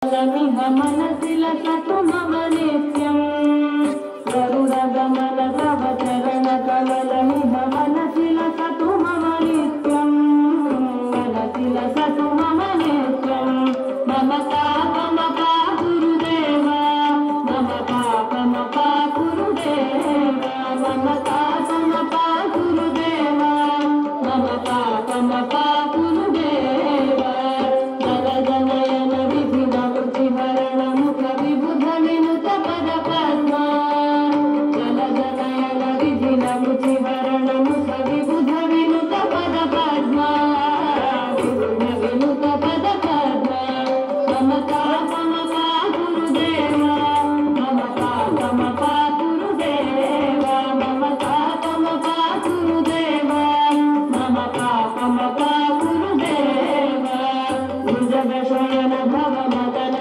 मिह मनसि लसतु मम नित्यं गरुडगमन तव चरणकमलमिह मनसि लसतु मम नित्यं मनसि लसतु मम नित्यं मम पापमपा गुरुदेव मम पापमपा गुरुदेव मम पापमपा गुरुदेव मम पापमपा गुरुदेव जगजनयन मुख विबुध विनुत पद पद्मा जलजनयन विधिन मुचिवरण मुख विबुध विनुत पद पद्मा विबुध विनुत पद पद्मा मम पापमपा गुरुदेव मम पापमपा गुरुदेव मम पापमपा गुरुदेव मम पापमपा गुरुदेव भुजगशयन भव मदन